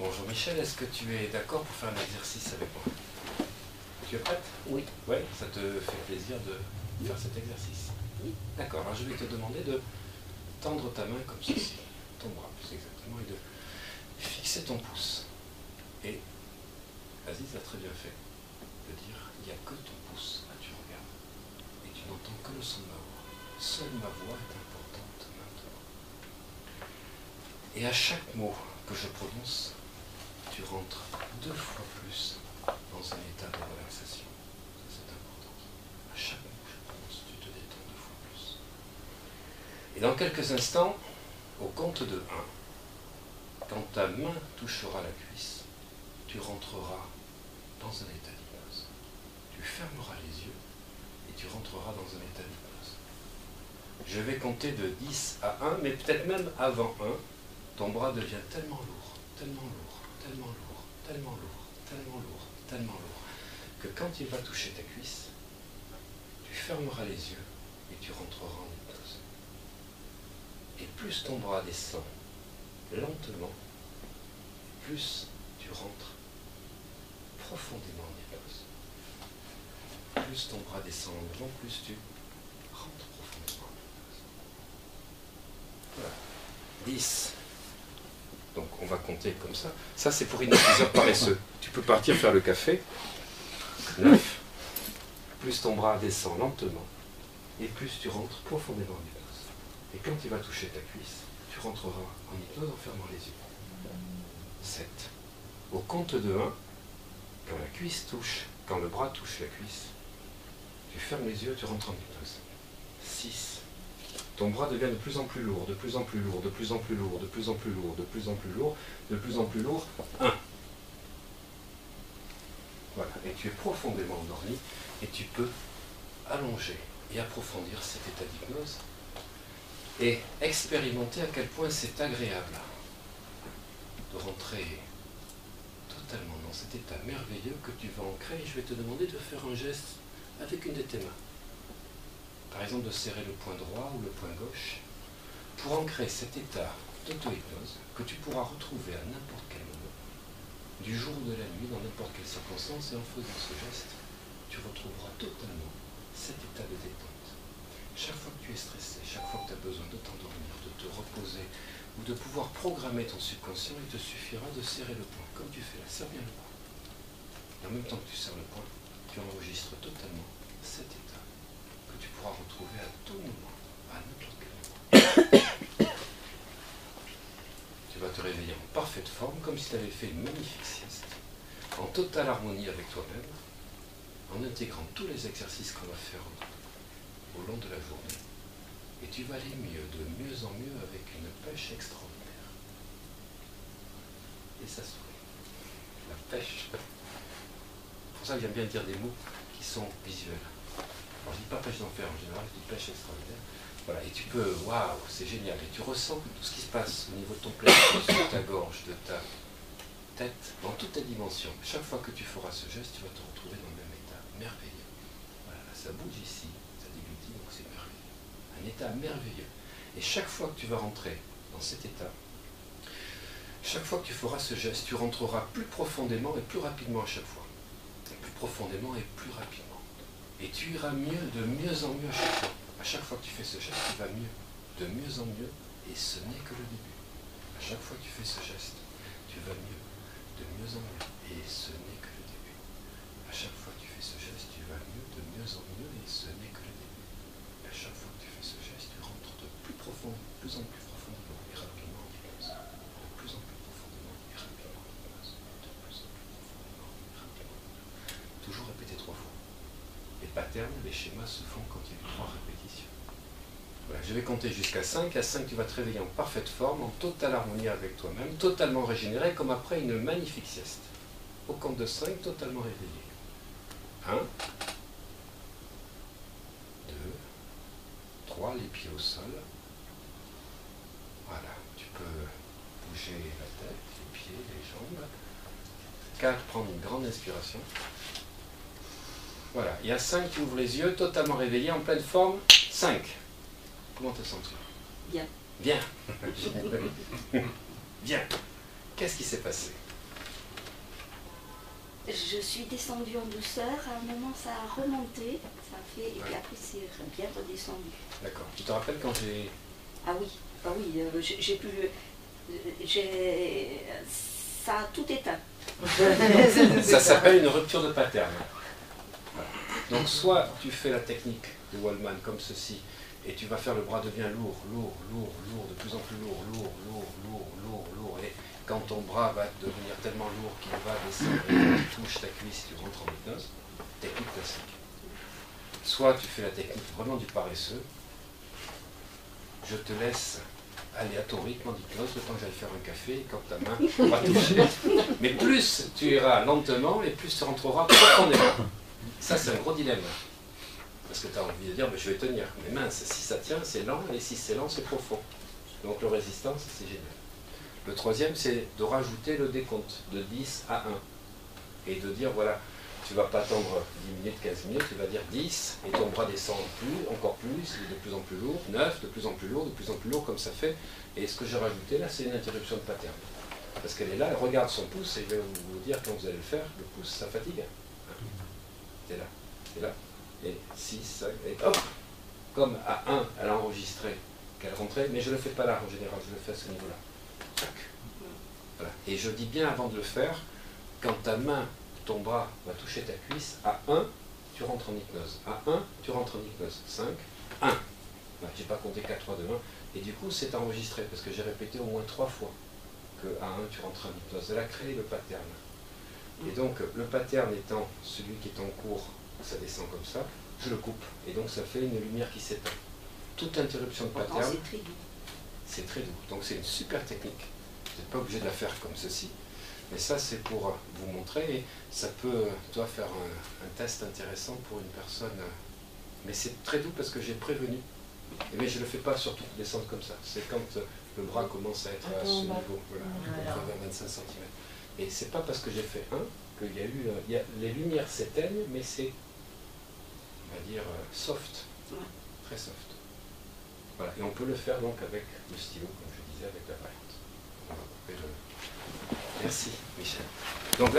Bonjour Michel, est-ce que tu es d'accord pour faire un exercice avec moi? Tu es prête? Oui. Oui, ça te fait plaisir de faire cet exercice? Oui. D'accord, alors je vais te demander de tendre ta main comme ceci, ton bras plus exactement, et de fixer ton pouce. Et Aziz a très bien fait de dire, il n'y a que ton pouce, là tu regardes, et tu n'entends que le son de ma voix. Seule ma voix est importante maintenant. Et à chaque mot que je prononce, tu rentres 2 fois plus dans un état de relaxation. Ça, c'est important. À chaque mot que je prononce, tu te détends 2 fois plus. Et dans quelques instants, au compte de 1, quand ta main touchera la cuisse, tu rentreras dans un état d'hypnose. Tu fermeras les yeux et tu rentreras dans un état d'hypnose. Je vais compter de 10 à 1, mais peut-être même avant 1, ton bras devient tellement lourd, tellement lourd, tellement lourd, tellement lourd, tellement lourd, tellement lourd, que quand il va toucher ta cuisse, tu fermeras les yeux et tu rentreras en hypnose. Et plus ton bras descend lentement, plus tu rentres profondément en hypnose. Plus ton bras descend lentement, plus tu rentres profondément en hypnose. Voilà. 10. Donc on va compter comme ça. Ça c'est pour hypnotiseur paresseux. Tu peux partir faire le café. 9. Plus ton bras descend lentement, et plus tu rentres profondément en hypnose. Et quand il va toucher ta cuisse, tu rentreras en hypnose en fermant les yeux. 7. Au compte de 1, quand la cuisse touche, quand le bras touche la cuisse, tu fermes les yeux, tu rentres en hypnose. 6. Ton bras devient de plus en plus lourd, de plus en plus lourd, de plus en plus lourd, de plus en plus lourd, de plus en plus lourd, de plus en plus lourd. 1. Voilà, et tu es profondément endormi, et tu peux allonger et approfondir cet état d'hypnose, et expérimenter à quel point c'est agréable de rentrer totalement dans cet état merveilleux que tu vas ancrer. Et je vais te demander de faire un geste avec une de tes mains. Par exemple, de serrer le poing droit ou le poing gauche, pour ancrer cet état d'auto-hypnose que tu pourras retrouver à n'importe quel moment, du jour ou de la nuit, dans n'importe quelle circonstance, et en faisant ce geste, tu retrouveras totalement cet état de détente. Chaque fois que tu es stressé, chaque fois que tu as besoin de t'endormir, de te reposer, ou de pouvoir programmer ton subconscient, il te suffira de serrer le poing, comme tu fais là, serre bien le poing. Et en même temps que tu serres le poing, tu enregistres totalement cet état que tu pourras retrouver à tout moment, à n'importe quel moment. Tu vas te réveiller en parfaite forme, comme si tu avais fait une magnifique sieste, en totale harmonie avec toi-même, en intégrant tous les exercices qu'on va faire au long de la journée. Et tu vas aller mieux, de mieux en mieux, avec une pêche extraordinaire. Et ça sourit. La pêche. C'est pour ça que j'aime bien dire des mots qui sont visuels. Alors je ne dis pas pêche d'enfer en général, je dis pêche extraordinaire. Voilà, et tu peux, waouh, c'est génial. Et tu ressens tout ce qui se passe au niveau de ton plexus, de ta gorge, de ta tête, dans toutes tes dimensions. Chaque fois que tu feras ce geste, tu vas te retrouver dans le même état merveilleux. Voilà, ça bouge ici, ça déglutit, donc c'est merveilleux. Un état merveilleux. Et chaque fois que tu vas rentrer dans cet état, chaque fois que tu feras ce geste, tu rentreras plus profondément et plus rapidement à chaque fois. Plus profondément et plus rapidement. Et tu iras mieux, de mieux en mieux à chaque fois. À chaque fois que tu fais ce geste, tu vas mieux, de mieux en mieux, et ce n'est que le début. À chaque fois que tu fais ce geste, tu vas mieux, de mieux en mieux, et ce n'est que le début. À chaque fois que tu fais ce geste, tu vas mieux, de mieux en mieux, et ce n'est que le début. À chaque fois que tu fais ce geste, tu rentres de plus profond, de plus en plus profondément et rapidement en hypnose. De plus en plus profondément et rapidement en hypnose. De plus en plus profondément et rapidement en hypnose. Toujours répéter 3 fois. Les patterns, les schémas se font quand il y a 3 répétitions. Voilà, je vais compter jusqu'à 5. À 5, tu vas te réveiller en parfaite forme, en totale harmonie avec toi-même, totalement régénéré, comme après une magnifique sieste. Au compte de 5, totalement réveillé. 1, 2, 3, les pieds au sol. Voilà, tu peux bouger la tête, les pieds, les jambes. 4, prendre une grande inspiration. Voilà, et à 5, tu ouvres les yeux, totalement réveillé, en pleine forme. 5. Comment te sens-tu? Bien. Bien. Bien. Qu'est-ce qui s'est passé? Je suis descendue en douceur, à un moment ça a remonté, ça a fait, et puis après c'est bien redescendu. D'accord. Tu te rappelles quand j'ai... Ah oui, j'ai pu... Ça a tout éteint. Ça s'appelle une rupture de pattern. Voilà. Donc soit tu fais la technique de Waldman comme ceci, et tu vas faire le bras devient lourd, de plus en plus lourd, et quand ton bras va devenir tellement lourd qu'il va descendre et tu touches ta cuisse, tu rentres en hypnose, technique classique. Soit tu fais la technique vraiment du paresseux, je te laisse aller à ton rythme en hypnose, le temps que j'aille faire un café, quand ta main va toucher. Mais plus tu iras lentement, et plus tu rentreras profondément. Ça, c'est un gros dilemme. Parce que tu as envie de dire, mais je vais tenir. Mais mince, si ça tient, c'est lent, et si c'est lent, c'est profond. Donc le résistance, c'est génial. Le troisième, c'est de rajouter le décompte de 10 à 1. Et de dire, voilà, tu ne vas pas attendre 10 minutes, 15 minutes, tu vas dire 10, et ton bras descend encore plus, il est de plus en plus lourd, 9, de plus en plus lourd, comme ça fait. Et ce que j'ai rajouté là, c'est une interruption de pattern. Parce qu'elle est là, elle regarde son pouce, et je vais vous dire, quand vous allez le faire, le pouce, ça fatigue. C'est là, et 6, 5, et hop. Comme à 1, elle a enregistré qu'elle rentrait, mais je ne le fais pas là en général, je le fais à ce niveau-là. Voilà. Et je dis bien avant de le faire, quand ta main, ton bras va toucher ta cuisse, à 1, tu rentres en hypnose. À 1, tu rentres en hypnose. 5, 1. Voilà, je n'ai pas compté 4, 3, 2, 1. Et du coup, c'est enregistré, parce que j'ai répété au moins 3 fois que à 1, tu rentres en hypnose. Elle a créé le pattern. Et donc, le pattern étant celui qui est en cours, ça descend comme ça, je le coupe. Et donc, ça fait une lumière qui s'éteint. Toute interruption de pattern, c'est très doux. C'est très doux. Donc, c'est une super technique. Vous n'êtes pas obligé de la faire comme ceci. Mais ça, c'est pour vous montrer. Et ça peut, toi, faire un test intéressant pour une personne. Mais c'est très doux parce que j'ai prévenu. Mais je ne le fais pas surtout descendre comme ça. C'est quand le bras commence à être à ce niveau. Voilà, 25 cm. Et c'est pas parce que j'ai fait 1 qu'il y a eu... les lumières s'éteignent, mais c'est, on va dire, soft. Très soft. Voilà. Et on peut le faire donc avec le stylo, comme je disais, avec la variante. Merci, Michel. Donc,